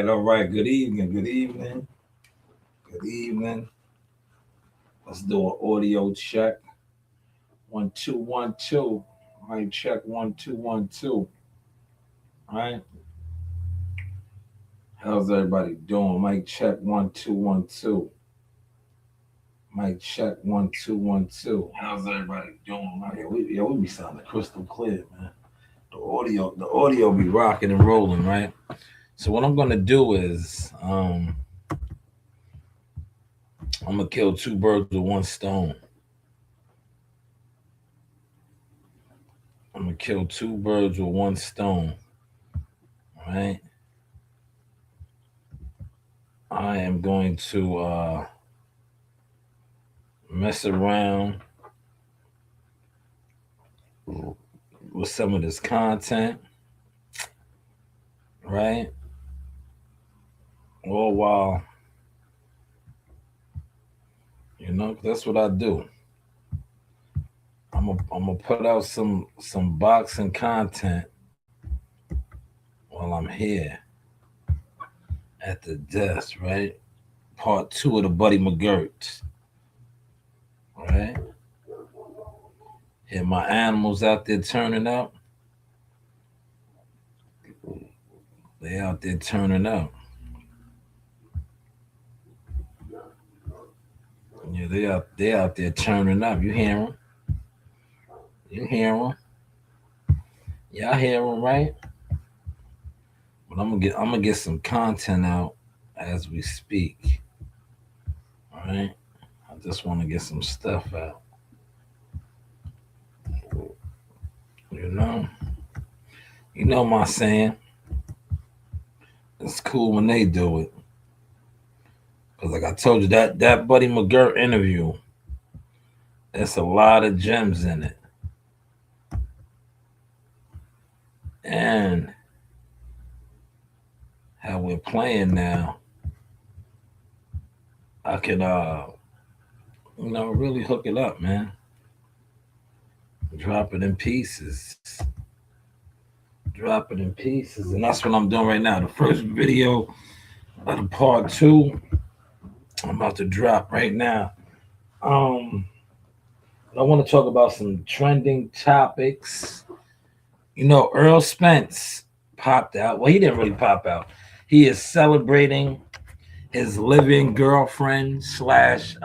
right. Good evening. Good evening. Good evening. Let's do an audio check. 1 2 1 2. Mic check 1 2 1 2. All right. How's everybody doing? Mic check 1 2 1 2. Mic check 1 2 1 2. How's everybody doing? We be sounding crystal clear, man. The audio be rocking and rolling, right? So what I'm gonna do is I'm gonna kill two birds with one stone. I'm gonna kill two birds with one stone. All right. I am going to mess around with some of this content, right? All while, that's what I do. I'm gonna put out some boxing content while I'm here at the desk, right? Part two of the Buddy McGirt, right? And my animals out there turning up. They out there turning up. Yeah, they out there turning up. You hear them? You hear them? Y'all hear them, right? But I'm gonna get some content out as we speak. All right. I just want to get some stuff out. You know. You know my saying. It's cool when they do it. Cause like I told you, that Buddy McGirt interview, there's a lot of gems in it. And how we're playing now, I can really hook it up, man. Drop it in pieces. Drop it in pieces. And that's what I'm doing right now. The first video of the part two, I'm about to drop right now. I want to talk about some trending topics. Earl Spence popped out. Well, he didn't really pop out. He is celebrating his living girlfriend slash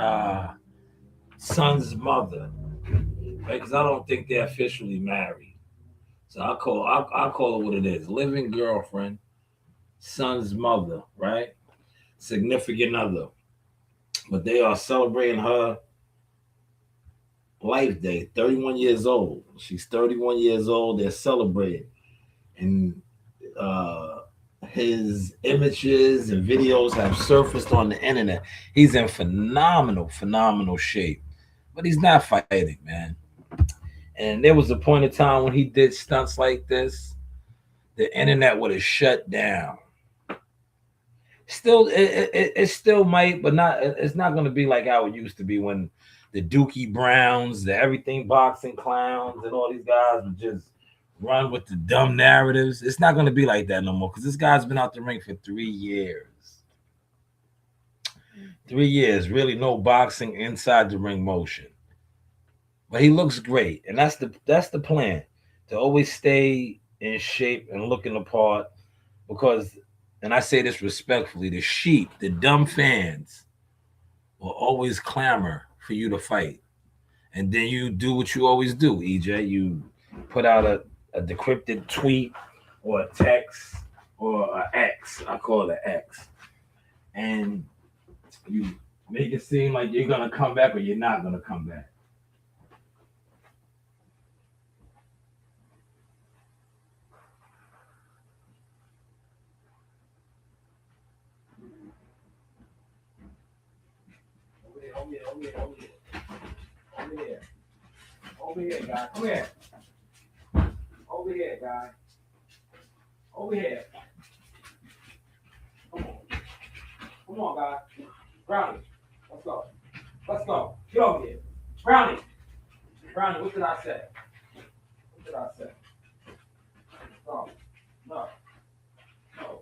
son's mother, right? Because I don't think they're officially married. So I'll call it what it is: living girlfriend, son's mother, right? Significant other. But they are celebrating her life day. 31 years old. She's 31 years old. They're celebrating, and uh, his images and videos have surfaced on the internet. He's in phenomenal shape, but he's not fighting, man. And there was a point in time when he did stunts like this, the internet would have shut down. Still, it still might, but not. It's not going to be like how it used to be when the Dookie Browns, the everything boxing clowns, and all these guys would just run with the dumb narratives. It's not going to be like that no more because this guy's been out the ring for 3 years. 3 years, really no boxing inside the ring motion. But he looks great, and that's the plan, to always stay in shape and looking the part. Because, and I say this respectfully, the sheep, the dumb fans, will always clamor for you to fight, and then you do what you always do, EJ. You put out a decrypted tweet or a text or an X. I call it an X, and you make it seem like you're gonna come back or you're not gonna come back. Over here, guy. Come here. Over here, guy. Over here. Come on. Come on, guy. Brownie. Let's go. Let's go. Get over here. Brownie. Brownie, what did I say? What did I say? No. No. No.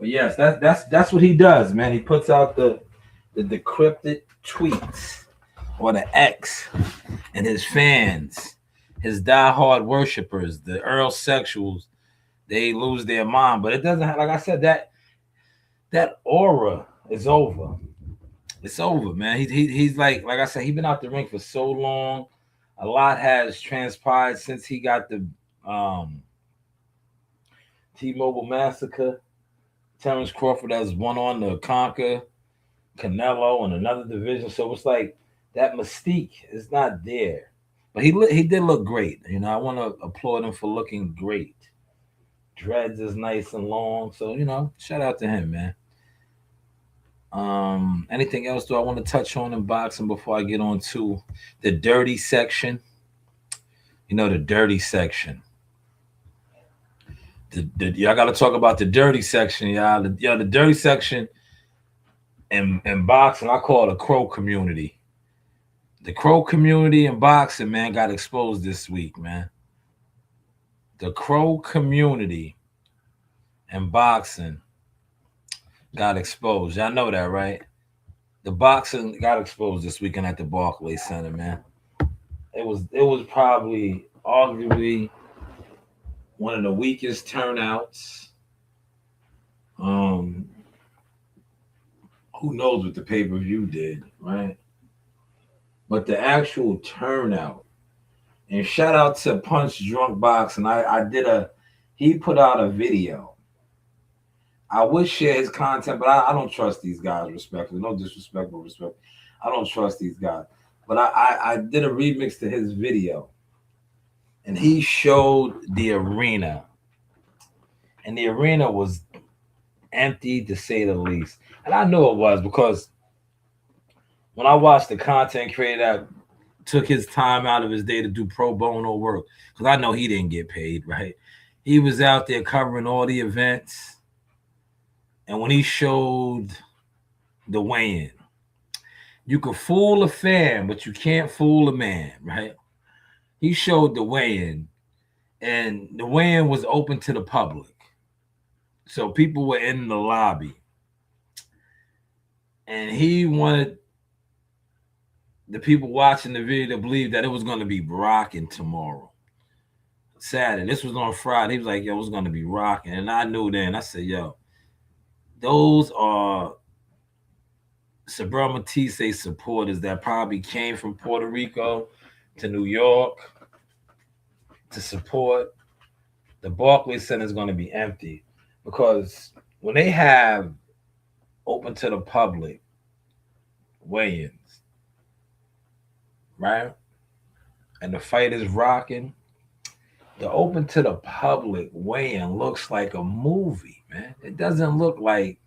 But yes, that's what he does, man. He puts out the decrypted tweets or the X, and his fans, his diehard worshipers, the Earl sexuals, they lose their mind. But it doesn't have, like I said, that aura is over. It's over, man. He's like I said, he's been out the ring for so long. A lot has transpired since he got the um, T-Mobile massacre. Terrence Crawford has won on to conquer Canelo in another division. So it's like that mystique is not there. But he did look great. You know, I want to applaud him for looking great. Dreads is nice and long. So, you know, shout out to him, man. Anything else do I want to touch on in boxing before I get on to the dirty section? You know, the dirty section. Y'all got to talk about the dirty section, y'all. The dirty section in boxing, I call it a crow community. The crow community in boxing, man, got exposed this week, man. The crow community in boxing got exposed. Y'all know that, right? The boxing got exposed this weekend at the Barclays Center, man. It was probably arguably one of the weakest turnouts. Um, who knows what the pay-per-view did, right? But the actual turnout, and shout out to Punch Drunk Boxing. I did he put out a video. I would share his content, but I don't trust these guys, respectfully. No disrespect, but respect. I don't trust these guys. But I did a remix to his video, and he showed the arena. And the arena was empty, to say the least. And I know it was, because when I watched the content creator that took his time out of his day to do pro bono work, because I know he didn't get paid, right? He was out there covering all the events. And when he showed the weigh-in, you could fool a fan, but you can't fool a man, right? He showed the weigh-in, and the weigh-in was open to the public. So people were in the lobby. And he wanted the people watching the video to believe that it was going to be rocking tomorrow. Saturday. This was on Friday. He was like, yo, it was going to be rocking. And I knew then. I said, yo, those are Sabra Matisse supporters that probably came from Puerto Rico to New York to support. The Barclays Center is going to be empty, because when they have open to the public weigh-ins, right? And the fight is rocking. The open to the public weigh-in looks like a movie, man. It doesn't look like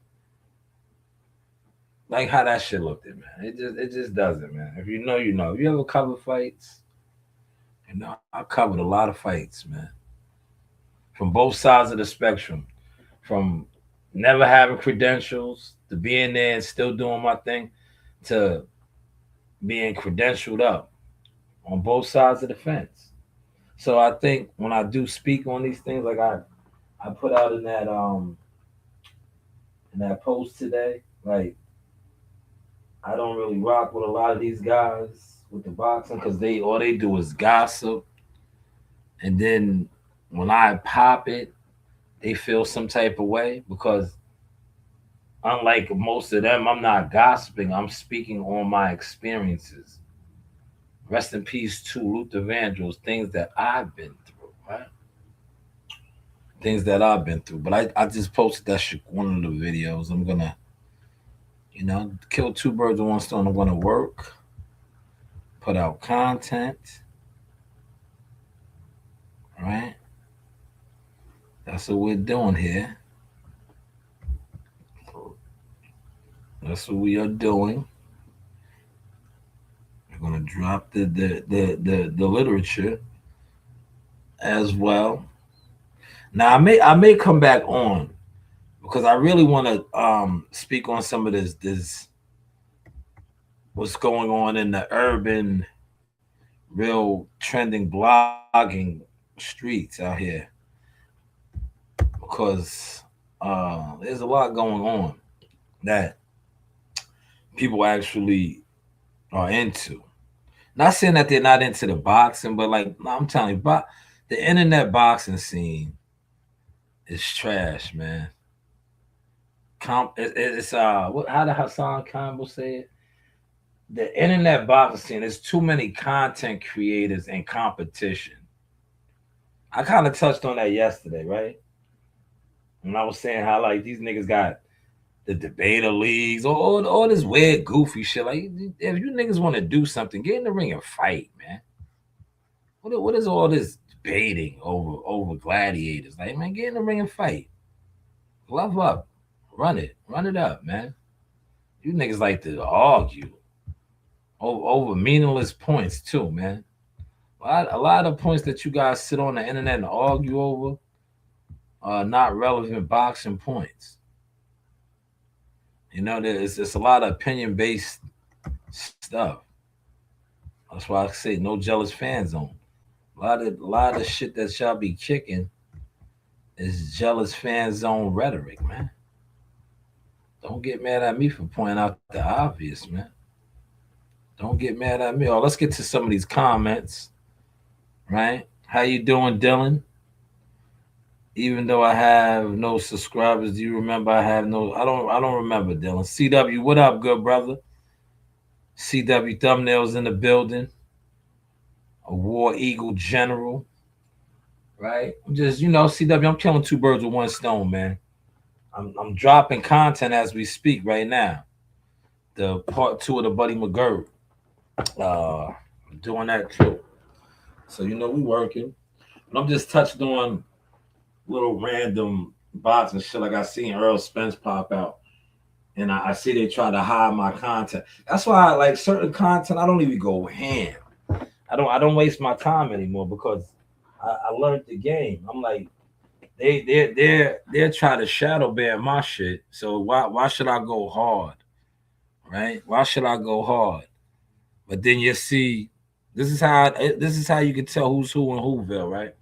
how that shit looked at, man. It just doesn't, man. If you know, you know. If you ever cover fights, you know, I covered a lot of fights, man. From both sides of the spectrum. From never having credentials to being there and still doing my thing, to being credentialed up on both sides of the fence. So I think when I do speak on these things, like I put out in that post today, like, I don't really rock with a lot of these guys with the boxing, because they all they do is gossip, and then when I pop it, they feel some type of way, because unlike most of them, I'm not gossiping. I'm speaking on my experiences. Rest in peace to Luther Vandross, things that I've been through, right? Things that I've been through. But I just posted that shit, one of the videos. I'm gonna, kill two birds with one stone. I'm gonna work, put out content, right? That's what we're doing here. That's what we are doing. We're gonna drop the literature as well. Now I may come back on, because I really want to speak on some of this what's going on in the urban, real trending blogging streets out here, because There's a lot going on that people actually are into. Not saying that they're not into the boxing, but like I'm telling you, the internet boxing scene is trash, man. It's how did Hassan Campbell say it? The internet boxing scene. There's too many content creators and competition. I kind of touched on that yesterday, right? When I was saying how like these niggas got the debater leagues, all this weird goofy shit. Like if you niggas want to do something, get in the ring and fight, man. What is all this debating over gladiators? Like, man, get in the ring and fight. Glove up. Run it up, man. You niggas like to argue over meaningless points too, man. A lot of points that you guys sit on the internet and argue over are not relevant boxing points. You know, it's a lot of opinion based stuff. That's why I say no jealous fan zone. A lot of shit that y'all be kicking is jealous fan zone rhetoric, man. Don't get mad at me for pointing out the obvious, man. Don't get mad at me. Oh, let's get to some of these comments, right? How you doing, Dylan? Even though I have no subscribers, do you remember I have no? I don't remember, Dylan. CW, what up, good brother? CW thumbnails in the building. A War Eagle General, right? I'm just, CW, I'm killing two birds with one stone, man. I'm dropping content as we speak right now. The part 2 of the Buddy McGirt. I'm doing that too. So we working. But I'm just touched on little random bots and shit. Like I seen Earl Spence pop out, and I see they try to hide my content. That's why I like certain content. I don't even go ham. I don't waste my time anymore because I learned the game. I'm like, they're trying to shadow ban my shit. So why should I go hard? Right? Why should I go hard? But then you see, this is how you can tell who's who in Whoville, right?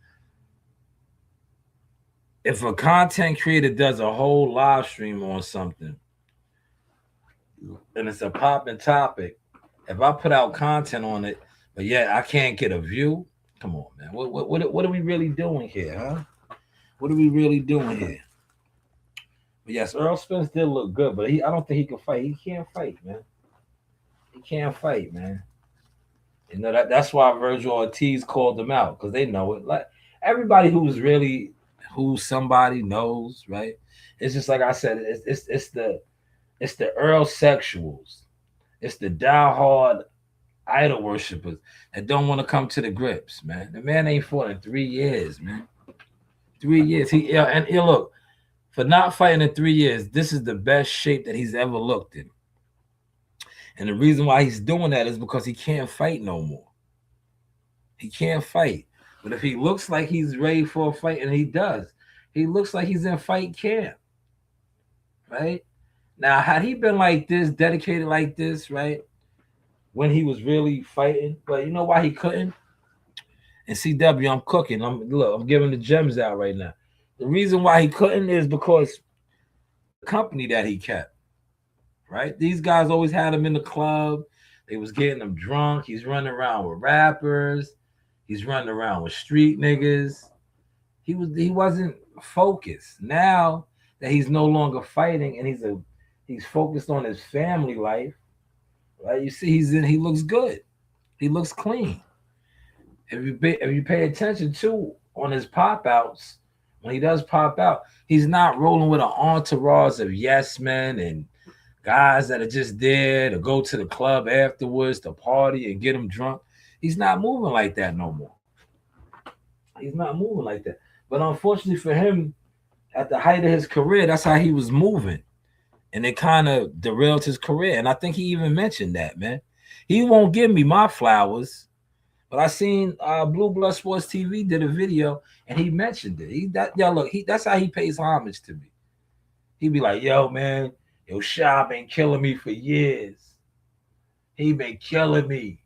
If a content creator does a whole live stream on something and it's a popping topic, if I put out content on it, but yet I can't get a view, come on, man. What are we really doing here, huh? What are we really doing here? But yes, Earl Spence did look good, but I don't think he can fight. He can't fight, man. He can't fight, man. That's why Virgil Ortiz called him out because they know it. Like everybody who somebody knows, right? It's just like I said. It's the Earl sexuals. It's the diehard idol worshippers that don't want to come to the grips, man. The man ain't fought in 3 years, man. 3 years. And look, for not fighting in 3 years, this is the best shape that he's ever looked in. And the reason why he's doing that is because he can't fight no more. He can't fight. But if he looks like he's ready for a fight, and he does, he looks like he's in fight camp. Right? Now, had he been like this, dedicated like this, right? When he was really fighting, but you know why he couldn't? And CW, I'm cooking. I'm giving the gems out right now. The reason why he couldn't is because the company that he kept. Right? These guys always had him in the club. They was getting him drunk. He's running around with rappers. He's running around with street niggas. He wasn't focused. Now that he's no longer fighting and he's focused on his family life, right? You see, he looks good. He looks clean. If you pay attention to on his pop outs, when he does pop out, he's not rolling with an entourage of yes men and guys that are just there to go to the club afterwards to party and get him drunk. He's not moving like that no more. He's not moving like that. But unfortunately for him, at the height of his career, that's how he was moving. And it kind of derailed his career. And I think he even mentioned that, man. He won't give me my flowers. But I seen Blue Blood Sports TV did a video and he mentioned it. That's how he pays homage to me. He'd be like, yo, man, Sha been killing me for years. He been killing me.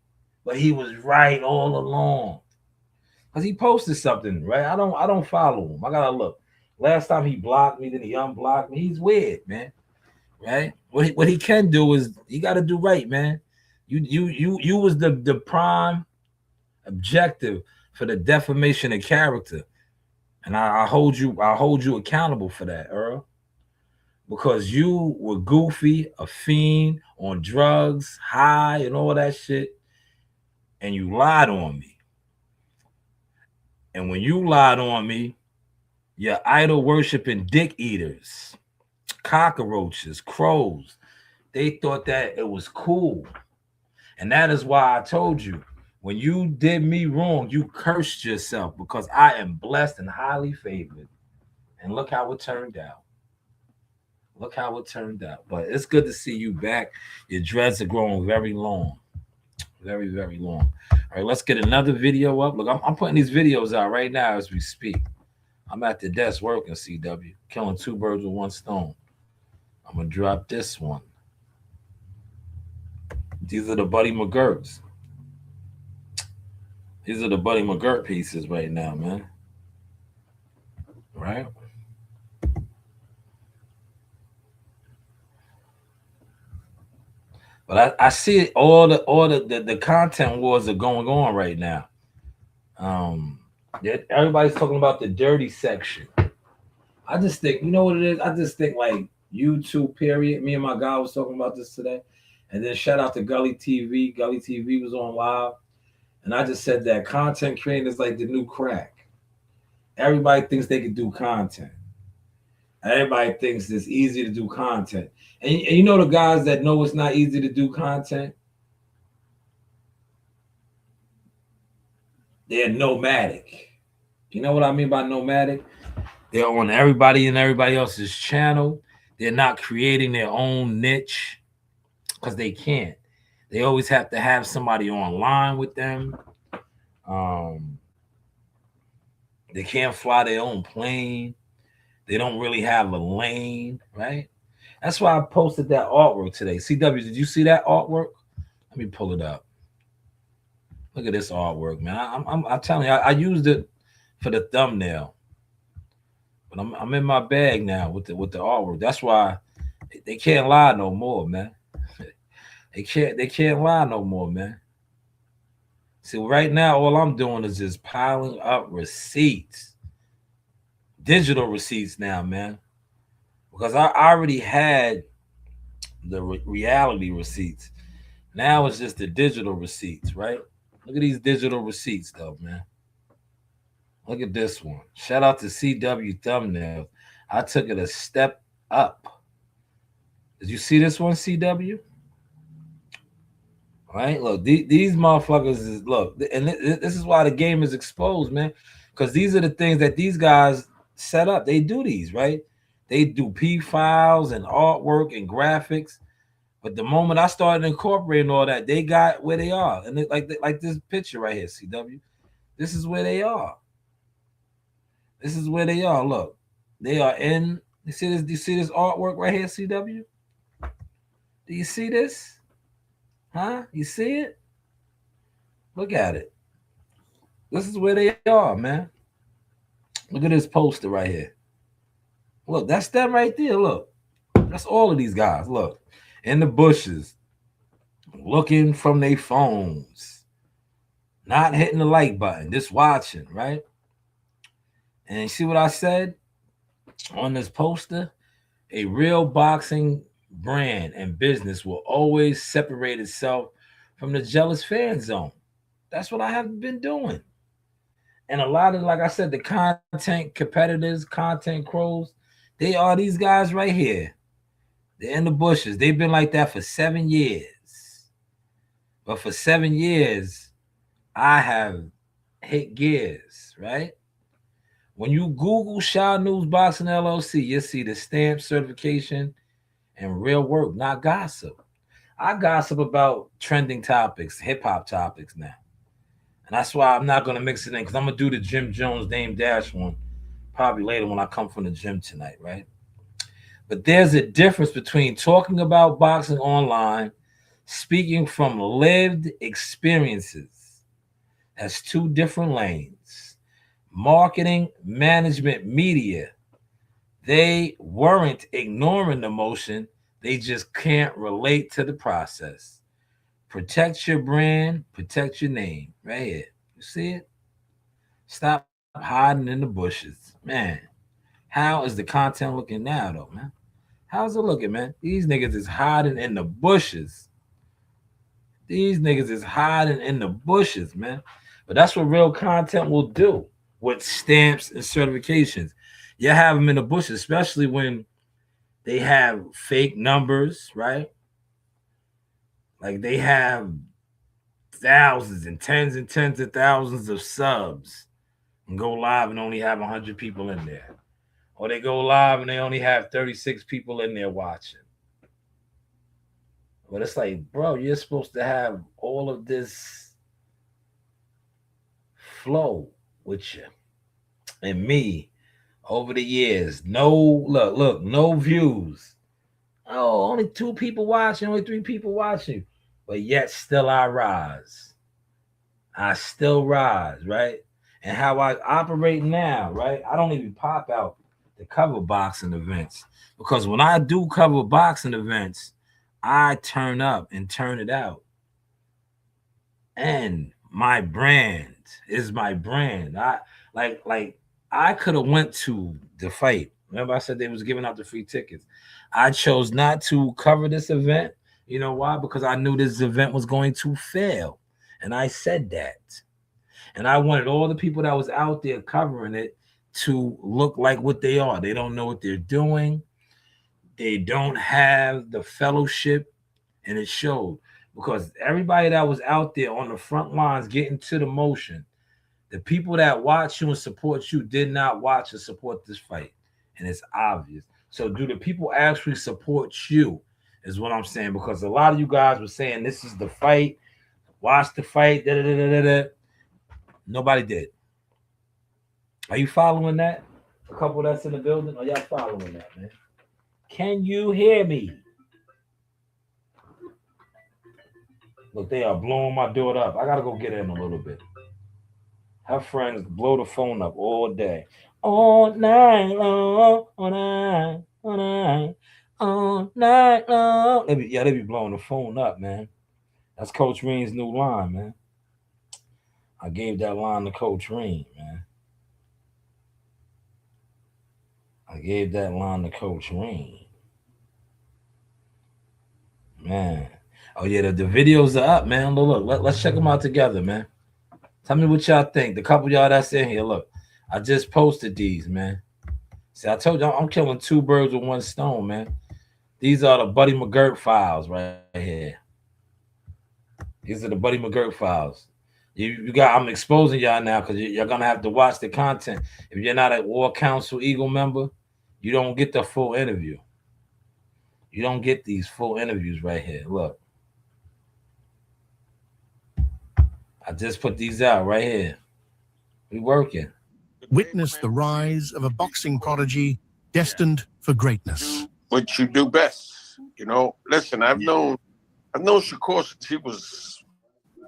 But he was right all along. Because he posted something, right? I don't follow him. I gotta look. Last time he blocked me, then he unblocked me. He's weird, man. Right? What he can do is he got to do right, man. You was the prime objective for the defamation of character, and I hold you accountable for that, Earl, because you were goofy, a fiend, on drugs, high, and all that shit, and you lied on me. And when you lied on me, your idol worshiping dick eaters, cockroaches, crows, they thought that it was cool. And that is why I told you, when you did me wrong, you cursed yourself because I am blessed and highly favored. And look how it turned out. Look how it turned out. But it's good to see you back. Your dreads are growing very long. Very, very long. All right, let's get another video up. Look, I'm putting these videos out right now as we speak. I'm at the desk working, CW, killing two birds with one stone. I'm going to drop this one. These are the Buddy McGurks. These are the Buddy McGurk pieces right now, man. Right? But I see all the content wars are going on right now. Um, everybody's talking about the dirty section. I just think, you know what it is? I just think like YouTube, period. Me and my guy was talking about this today. And then shout out to Gully TV. Gully TV was on live. And I just said that content creating is like the new crack. Everybody thinks they can do content. Everybody thinks it's easy to do content. And you know the guys that know it's not easy to do content? They're nomadic. You know what I mean by nomadic? They're on everybody and everybody else's channel. They're not creating their own niche because they can't. They always have to have somebody online with them. Um, they can't fly their own plane. They don't really have a lane, right? That's why I posted that artwork today. CW, did you see that artwork? Let me pull it up. Look at this artwork, man. I'm telling you, I used it for the thumbnail, but I'm in my bag now with the artwork. That's why they can't lie no more, man. They can't lie no more, man. See, right now, all I'm doing is just piling up receipts, digital receipts now, man, because I already had the reality receipts. Now it's just the digital receipts, right? Look at these digital receipts, though, man. Look at this one. Shout out to CW Thumbnails. I took it a step up. Did you see this one, CW? Right? Look, these motherfuckers is look, and this is why the game is exposed, man. Because these are the things that these guys set up. They do these, right? They do P files and artwork and graphics. But the moment I started incorporating all that, they got where they are. And like this picture right here, CW. This is where they are. This is where they are. Look, they are in. You see this? Do you see this artwork right here, CW? Do you see this? Huh? You see it? Look at it. This is where they are, man. Look at this poster right here. Look, that's them right there. Look, that's all of these guys. Look, in the bushes, looking from their phones, not hitting the like button, just watching, right? And you see what I said on this poster? A real boxing brand and business will always separate itself from the jealous fan zone. That's what I have been doing. And a lot of, like I said, the content competitors, content crows, they are these guys right here. They're in the bushes. They've been like that for 7 years. But for 7 years, I have hit gears, right? When you Google Shanewz Boxing LLC, you'll see the stamp certification and real work, not gossip. I gossip about trending topics, hip hop topics now. And that's why I'm not going to mix it in because I'm going to do the Jim Jones Dame Dash one probably later when I come from the gym tonight, right? But there's a difference between talking about boxing online, speaking from lived experiences. That's two different lanes. Marketing, management, media. They weren't ignoring the motion. They just can't relate to the process. Protect your brand, protect your name. Right here. You see it? Stop hiding in the bushes. Man, how is the content looking now, though, man? How's it looking, man? These niggas is hiding in the bushes. These niggas is hiding in the bushes, man. But that's what real content will do with stamps and certifications. You have them in the bushes, especially when they have fake numbers, right? Like they have thousands and tens of thousands of subs and go live and only have 100 people in there. Or they go live and they only have 36 people in there watching. But it's like, bro, you're supposed to have all of this flow with you and me over the years. No, look, no views. Oh, only 2 people watching, only 3 people watching. But yet still I rise. I still rise, right? And how I operate now, right? I don't even pop out the cover boxing events because when I do cover boxing events, I turn up and turn it out. And my brand is my brand. I I could have went to the fight. Remember I said they was giving out the free tickets. I chose not to cover this event. You know why? Because I knew this event was going to fail. And I said that. And I wanted all the people that was out there covering it to look like what they are. They don't know what they're doing. They don't have the fellowship, and it showed because everybody that was out there on the front lines getting to the motion, the people that watch you and support you did not watch and support this fight, and it's obvious. So, do the people actually support you? Is what I'm saying because a lot of you guys were saying this is the fight, watch the fight, da da da da da. Nobody did. Are you following that? A couple that's in the building, are y'all following that, man? Can you hear me? Look, they are blowing my daughter up. I gotta go get in a little bit. Her friends blow the phone up all day. All night long, all night, all night, all night long. They be blowing the phone up, man. That's Coach Reed's new line, man. I gave that line to Coach Reed, man. I gave that line to Coach Reed. Man. Oh, yeah, the videos are up, man. Let's check them out together, man. Tell me what y'all think. The couple y'all that's in here, look. I just posted these, man. See, I told y'all I'm killing 2 birds with 1 stone, man. These are the Buddy McGirt files right here. These are the Buddy McGirt files. I'm exposing y'all now because you're gonna have to watch the content. If you're not a War Council Eagle member, you don't get the full interview. You don't get these full interviews right here. Look. I just put these out right here. We working. Witness the rise of a boxing prodigy destined for greatness. What you do best. You know, listen, I've known Shakur since he was, I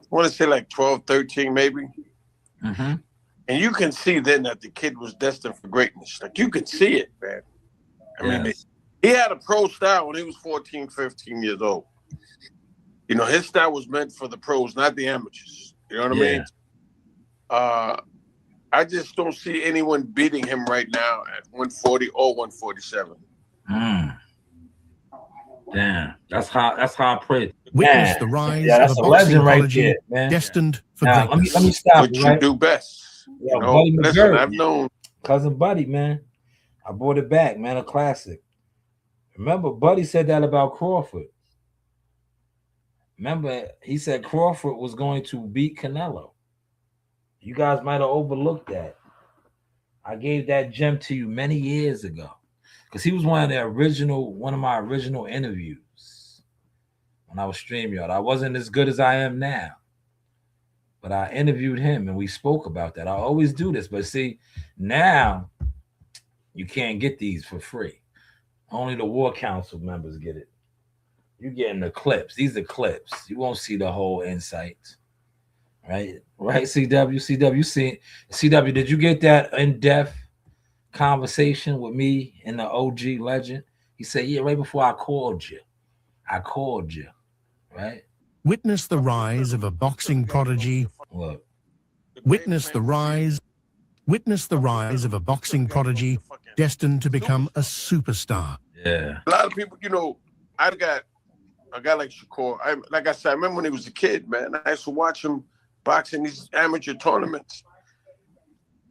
want to say like 12, 13 maybe. Mm-hmm. And you can see then that the kid was destined for greatness. Like you could see it, man. I mean, he had a pro style when he was 14, 15 years old. You know, his style was meant for the pros, not the amateurs. You know what I mean? I just don't see anyone beating him right now at 140 or 147. Damn, that's how I pray. Witness the rise of a boxing prodigy destined for greatness. Let me stop. What you do best. Yeah, you know, Buddy listen, McGirt, I've known cousin Buddy, man. I brought it back, man. A classic. Remember, Buddy said that about Crawford. Remember, he said Crawford was going to beat Canelo. You guys might have overlooked that. I gave that gem to you many years ago because he was one of my original interviews when I was StreamYard. I wasn't as good as I am now, but I interviewed him and we spoke about that. I always do this, but see, now you can't get these for free. Only the War Council members get it. You're getting the clips. These are clips. You won't see the whole insight. Right, CW, CW, did you get that in-depth conversation with me and the OG legend. He said, "Yeah, right before I called you, right?" Witness the rise of a boxing prodigy. Look, Witness the rise. Witness the rise of a boxing prodigy destined to become a superstar. yeah, A lot of people, you know, I got a guy like Shakur. Like I said, I remember when he was a kid, man. I used to watch him box in these amateur tournaments,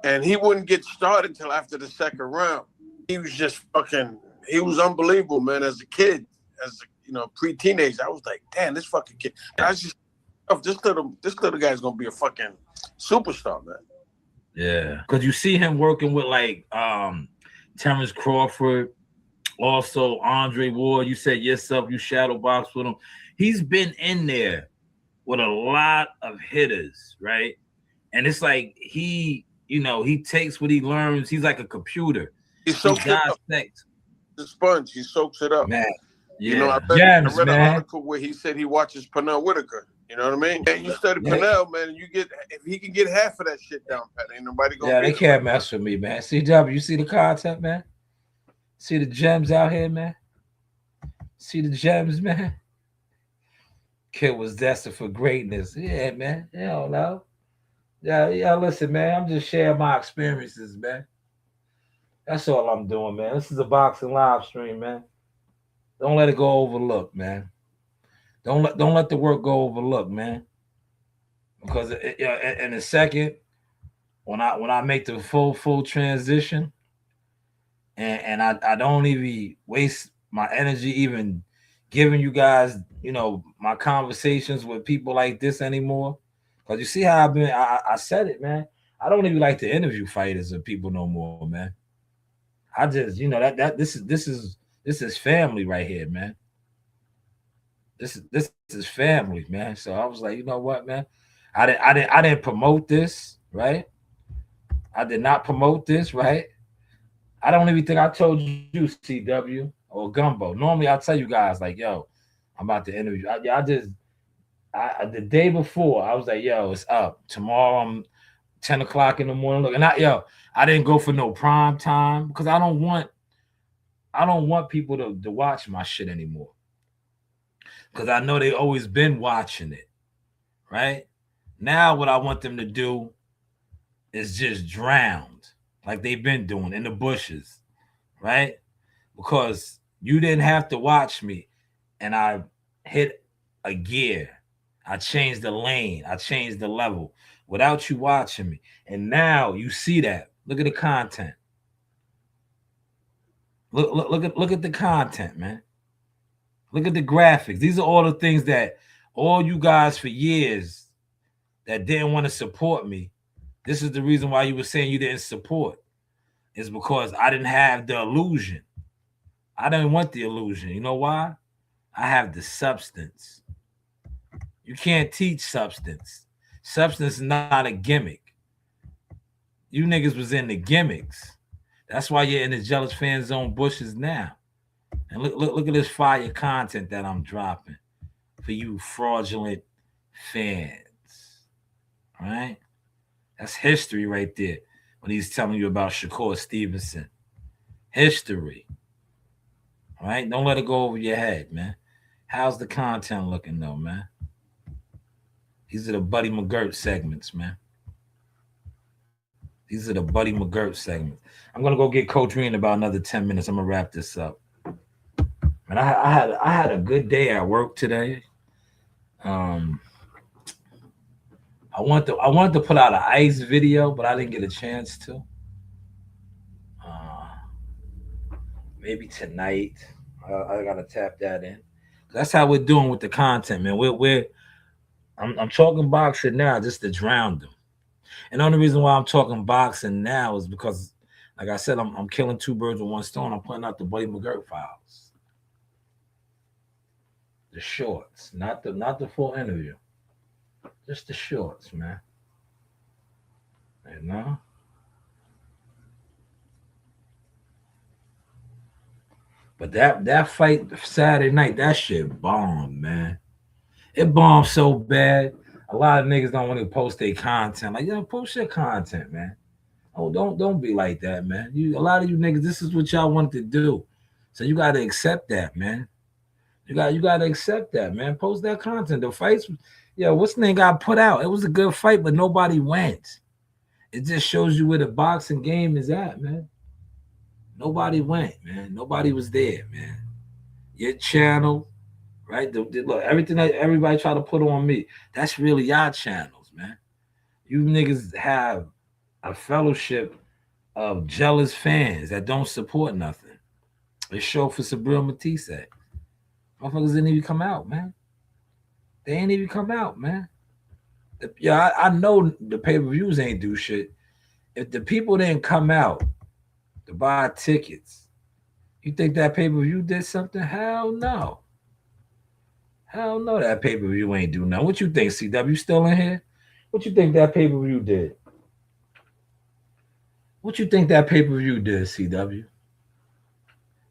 and he wouldn't get started until after the second round. He was just fucking. He was unbelievable, man. As a kid, as a, pre-teenager, I was like, damn, this fucking kid. I was just, oh, this little guy's gonna be a fucking superstar, man. yeah. Because you see him working with like Terrence Crawford, also Andre Ward. You said yourself, you shadow box with him. He's been in there with a lot of hitters, right? And it's like he takes what he learns. He's like a computer. He soaks it up. The sponge, he soaks it up. Man, yeah. I read an article where he said he watches Pernell Whitaker. You know what I mean? And you study Pernell, man, and if he can get half of that shit down, Pat, ain't nobody gonna. Yeah, they can't mess with me, man. CW, you see the content, man? See the gems out here, man? See the gems, man? Kid was destined for greatness. Yeah, man. You don't know. Yeah, listen, man. I'm just sharing my experiences, man. That's all I'm doing, man. This is a boxing live stream, man. Don't let it go overlooked, man. Don't let the work go overlooked, man. Because in a second, when I make the full transition, and I don't even waste my energy even giving you guys, my conversations with people like this anymore. Because you see how I said it, man. I don't even like to interview fighters or people no more, man. I just, this is family right here, man. This is family, man. So I was like, you know what, man? I didn't promote this, right? I did not promote this, right? I don't even think I told you, CW or Gumbo. Normally I tell you guys like, yo, I'm about to interview. The day before I was like, yo, it's up. Tomorrow I'm 10 o'clock in the morning. Look, and I didn't go for no prime time because I don't want people to watch my shit anymore. Because I know they always been watching it, right? Now what I want them to do is just drowned like they've been doing in the bushes, right? Because you didn't have to watch me and I hit a gear. I changed the lane. I changed the level without you watching me. And now you see that. Look at the content. Look at the content, man. Look at the graphics. These are all the things that all you guys for years that didn't want to support me. This is the reason why you were saying you didn't support. It's because I didn't have the illusion. I didn't want the illusion. You know why? I have the substance. You can't teach substance. Substance is not a gimmick. You niggas was in the gimmicks. That's why you're in the jealous fan zone bushes now. And look at this fire content that I'm dropping for you fraudulent fans. All right? That's history right there when he's telling you about Shakur Stevenson. History. All right? Don't let it go over your head, man. How's the content looking, though, man? These are the Buddy McGirt segments, man. These are the Buddy McGirt segments. I'm going to go get Coach Reed in about another 10 minutes. I'm going to wrap this up. And I had a good day at work today. I wanted to put out an ice video, but I didn't get a chance to. Maybe tonight. I gotta tap that in. That's how we're doing with the content, man. I'm talking boxing now just to drown them. And the only reason why I'm talking boxing now is because, like I said, I'm killing two birds with one stone. I'm putting out the Buddy McGirt files. The shorts, not the full interview. Just the shorts, man. You know? But that fight Saturday night, that shit bombed, man. It bombed so bad. A lot of niggas don't want to post their content. Like, yo, post your content, man. Oh, don't be like that, man. A lot of you niggas, this is what y'all want to do. So you gotta accept that, man. You gotta accept that, man. Post that content. The fights, what's the name got put out? It was a good fight, but nobody went. It just shows you where the boxing game is at, man. Nobody went, man. Nobody was there, man. Your channel, right? Look, everything that everybody try to put on me, that's really y'all channels, man. You niggas have a fellowship of jealous fans that don't support nothing. They show for Sabril Matisse. Motherfuckers didn't even come out, man. They ain't even come out, man. I know the pay-per-views ain't do shit. If the people didn't come out to buy tickets, you think that pay-per-view did something? Hell no. Hell no, that pay-per-view ain't do nothing. What you think, CW? Still in here? What you think that pay-per-view did? What you think that pay-per-view did, CW?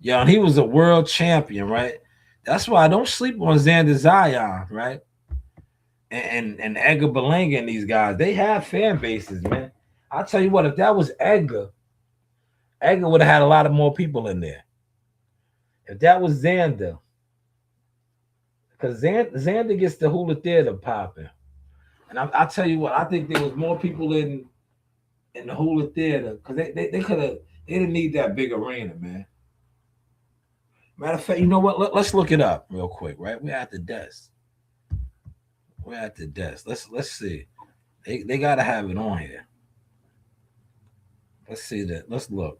Yo, and he was a world champion, right? That's why I don't sleep on Xander Zion, right? And Edgar Berlanga and these guys, they have fan bases, man. I'll tell you what, if that was Edgar would have had a lot of more people in there. If that was Xander, because Xander gets the Hula Theater popping. And I'll tell you what, I think there was more people in the Hula Theater because they didn't need that big arena, man. Matter of fact, you know what? Let's look it up real quick, right? We're at the desk. Let's see. They gotta have it on here. Let's see that. Let's look.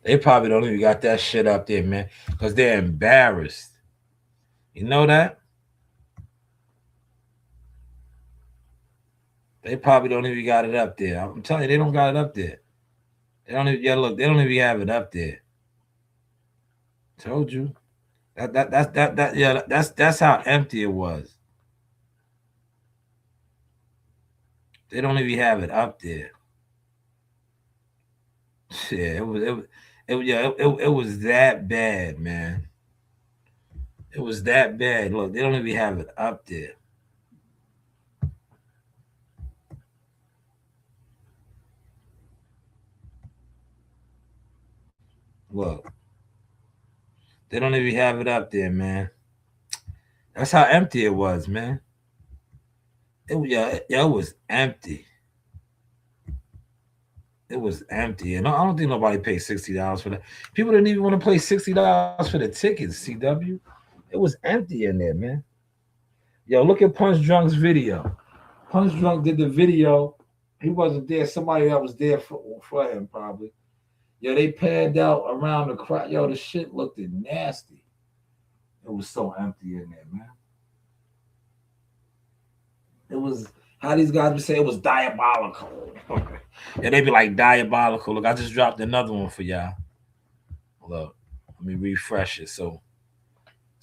They probably don't even got that shit up there, man, because they're embarrassed. You know that? They probably don't even got it up there. I'm telling you, they don't got it up there. They don't even look, they don't even have it up there. Told you. That's how empty it was. They don't even have it up there. Yeah, it was that bad, man. It was that bad. Look, they don't even have it up there. Look, they don't even have it up there, man. That's how empty it was, man. It was empty. It was empty, and I don't think nobody paid $60 for that. People didn't even want to pay $60 for the tickets. CW, it was empty in there, man. Yo, look at Punch Drunk's video. Punch Drunk did the video. He wasn't there. Somebody that was there for him probably. Yo, they panned out around the crowd. Yo, the shit looked nasty. It was so empty in there, man. It was how these guys would say it was diabolical. Yeah, they be like diabolical. Look, I just dropped another one for y'all. Look, let me refresh it so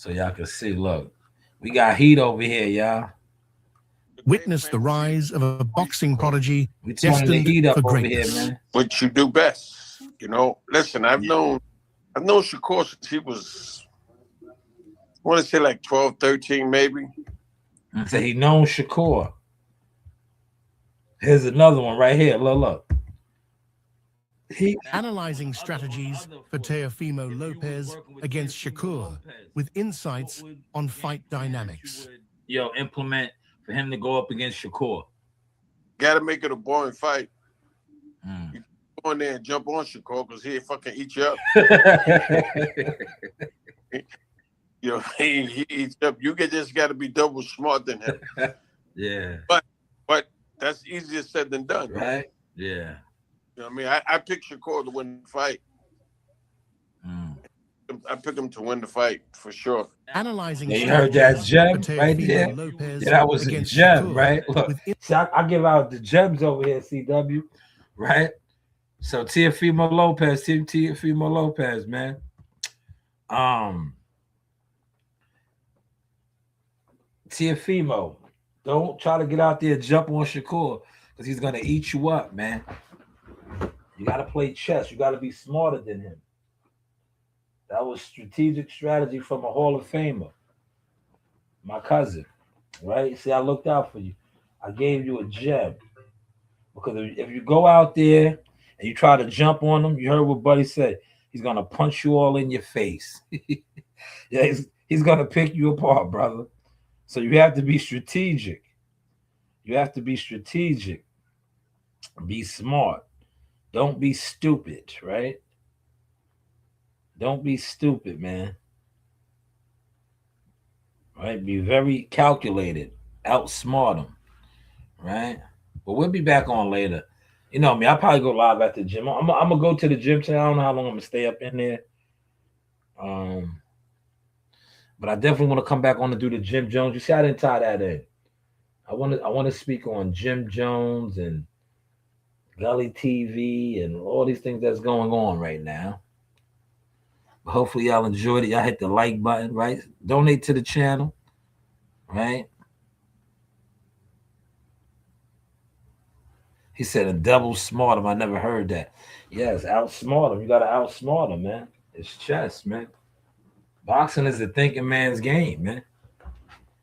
y'all can see. Look, we got heat over here, y'all. Witness the rise of a boxing prodigy destined for greatness. Here, man. What you do best, you know. Listen, I've known Shakur since he was, I want to say like 12, 13 maybe. So he known Shakur. Here's another one right here. Look. He analyzing strategies for Teofimo Lopez against Shakur with insights on fight dynamics. Implement for him to go up against Shakur. Got to make it a boring fight. You go in there and jump on Shakur because he'll fucking eat you up. He eats up. You just got to be double smart than him. Yeah. But That's easier said than done. Right? Yeah. You know what I mean? I pick Shakur to win the fight. I pick him to win the fight for sure. Analyzing Yeah, you heard that gem right there? Lopez Yeah, that was a against gem, Shakur right? Look, see, I give out the gems over here, CW, right? So Teofimo Lopez, man. Teofimo, don't try to get out there and jump on Shakur because he's gonna eat you up, man. You gotta play chess. You gotta be smarter than him. That was strategic strategy from a Hall of Famer, my cousin. Right? See, I looked out for you. I gave you a gem because if you go out there and you try to jump on him, you heard what Buddy said. He's gonna punch you all in your face. Yeah, he's gonna pick you apart, brother. So you have to be strategic. You have to be strategic. Be smart. Don't be stupid, right? Don't be stupid, man. Right? Be very calculated. Outsmart them, right? But we'll be back on later. You know me, I'll probably go live at the gym. I'm gonna go to the gym today. I don't know how long I'm gonna stay up in there. But I definitely want to come back on to do the Jim Jones. You see, I didn't tie that in. I want to speak on Jim Jones and Gully TV and all these things that's going on right now. But hopefully y'all enjoyed it. Y'all hit the like button, right? Donate to the channel, right? He said a double smart him. I never heard that. Yes, outsmart him. You gotta outsmart him, man. It's chess, man. Boxing is a thinking man's game, man.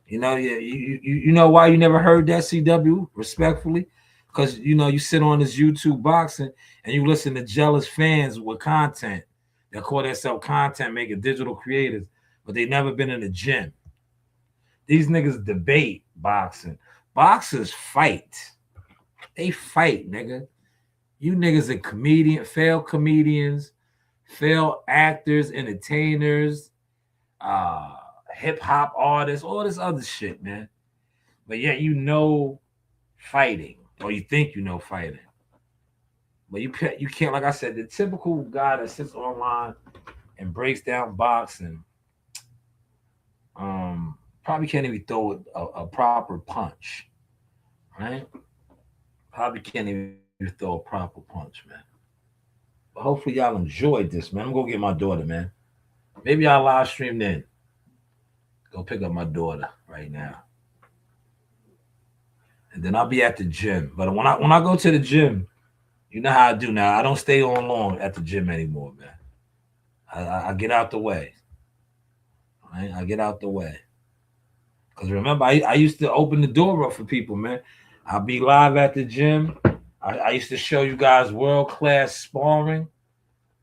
You know, you know why you never heard that, CW, respectfully? Because, you know, you sit on this YouTube boxing and you listen to jealous fans with content that call themselves content making digital creators, but they never been in the gym. These niggas debate boxing. Boxers fight. They fight, nigga. You niggas are failed comedians, failed actors, entertainers, hip hop artists, all this other shit, man. But yet you know fighting, or you think you know fighting. But you can't, like I said, the typical guy that sits online and breaks down boxing, probably can't even throw a proper punch, right? Probably can't even throw a proper punch, man. But hopefully y'all enjoyed this, man. I'm gonna go get my daughter, man. Maybe I'll live stream then. Go pick up my daughter right now. And then I'll be at the gym. But when I go to the gym, you know how I do now. I don't stay on long at the gym anymore, man. I get out the way. Right? I get out the way. Because remember, I used to open the door up for people, man. I'll be live at the gym. I used to show you guys world-class sparring.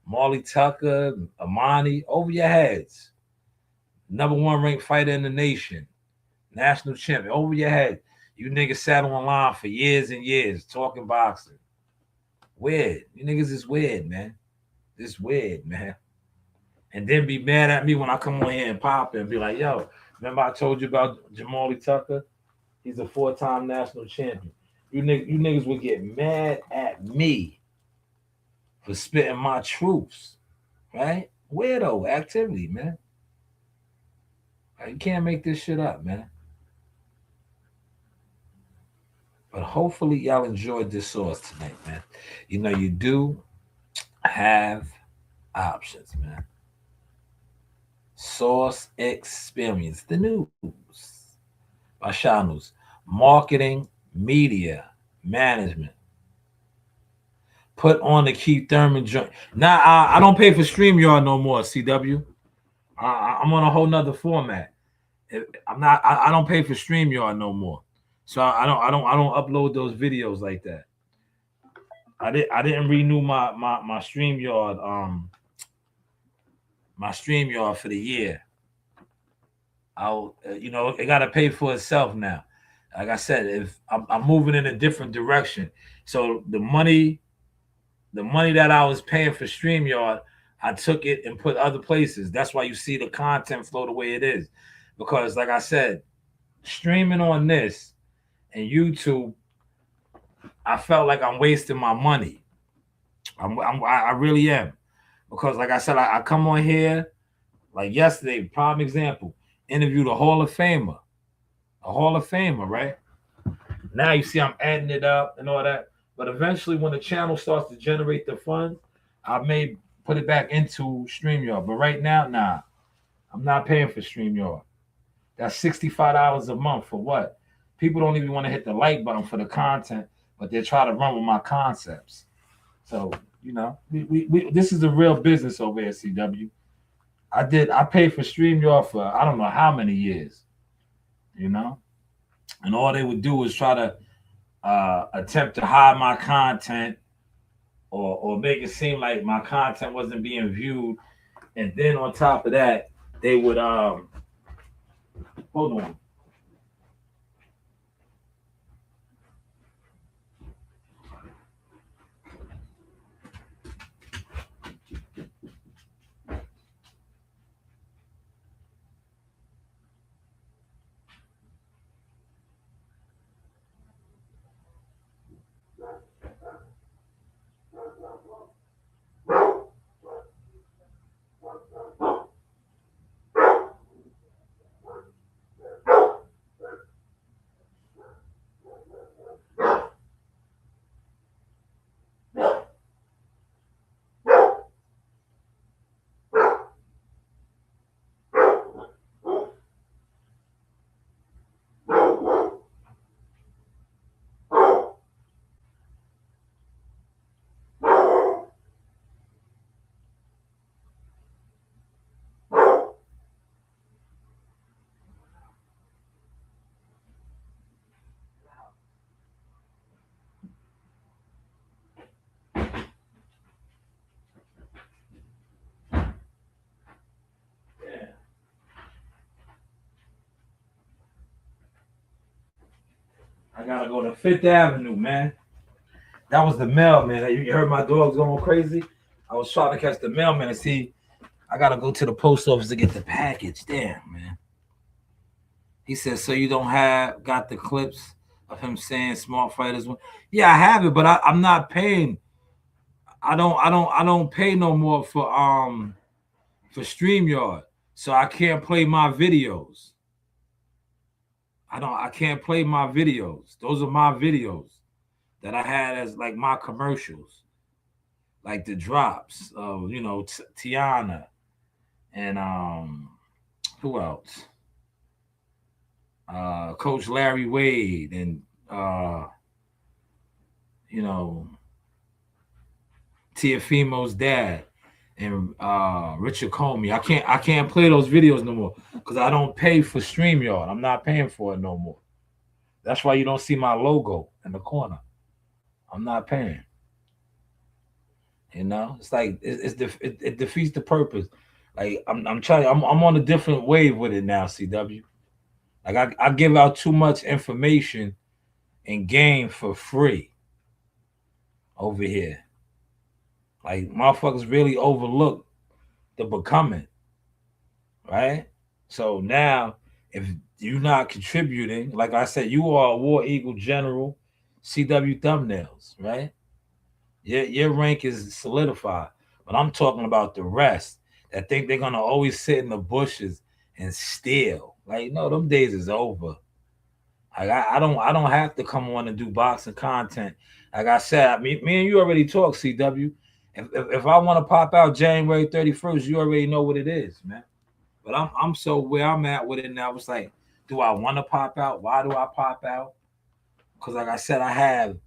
Marley Tucker, Amani, over your heads. #1 ranked fighter in the nation. National champion, over your head. You niggas sat online for years and years talking boxing. Weird. You niggas is weird, man. It's weird, man. And then be mad at me when I come on here and pop it and be like, yo, remember I told you about Jamali Tucker? He's a 4-time national champion. You niggas would get mad at me for spitting my truths, right? Weirdo activity, man. You can't make this shit up, man. But hopefully y'all enjoyed this sauce tonight, man. You know, you do have options, man. Sauce Experience, the news by Shanewz. Marketing, media, management. Put on the Keith Thurman joint. Now, I don't pay for StreamYard no more, CW. I'm on a whole nother format. I don't pay for StreamYard no more. So I don't upload those videos like that. I didn't renew my StreamYard for the year. It got to pay for itself now. Like I said, if I'm moving in a different direction, so the money that I was paying for StreamYard, I took it and put other places. That's why you see the content flow the way it is, because like I said, streaming on this and YouTube I felt like I'm wasting my money. I really am. Because like I said, I come on here, like yesterday, prime example, interviewed a Hall of Famer. A Hall of Famer, right? Now you see I'm adding it up and all that. But eventually when the channel starts to generate the funds, I may put it back into StreamYard. But right now, nah, I'm not paying for StreamYard. That's $65 a month for what? People don't even want to hit the like button for the content, but they try to run with my concepts. So, you know, we this is a real business over here, CW. I paid for StreamYard for I don't know how many years, you know? And all they would do is try to attempt to hide my content or make it seem like my content wasn't being viewed. And then on top of that, they would hold on. I gotta go to Fifth Avenue, man. That was the mailman. You heard my dogs going crazy? I was trying to catch the mailman and see. I gotta go to the post office to get the package. Damn, man. He said, so you don't got the clips of him saying smart fighters? Yeah, I have it, but I'm not paying. I don't pay no more for StreamYard. So I can't play my videos. I can't play my videos. Those are my videos that I had as like my commercials. Like the drops of, you know, Tiana and who else? Coach Larry Wade and you know, Tiafimo's dad and Richard Comey. I can't play those videos no more because I don't pay for StreamYard. I'm not paying for it no more. That's why you don't see my logo in the corner. I'm not paying. You know, it's like it defeats the purpose. Like I'm trying. I'm on a different wave with it now, CW. Like I give out too much information and game for free over here. Like motherfuckers really overlook the becoming, right? So now, if you're not contributing, like I said, you are a War Eagle General, CW thumbnails, right? Your rank is solidified. But I'm talking about the rest that think they're gonna always sit in the bushes and steal. Like, no, them days is over. Like I don't have to come on and do boxing content. Like I said, me and you already talked, CW. If I want to pop out January 31st, you already know what it is, man. But I'm so where I'm at with it now. It's like, do I want to pop out? Why do I pop out? Because like I said, I have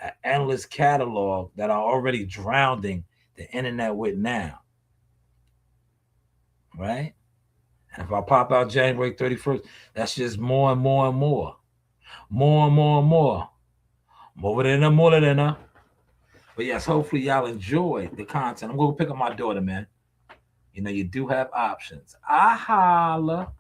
an endless catalog that I'm already drowning the internet with now. Right? And if I pop out January 31st, that's just more and more and more. More and more and more. More than a more than a. But yes, hopefully y'all enjoy the content. I'm going to pick up my daughter, man. You know, you do have options. I holla.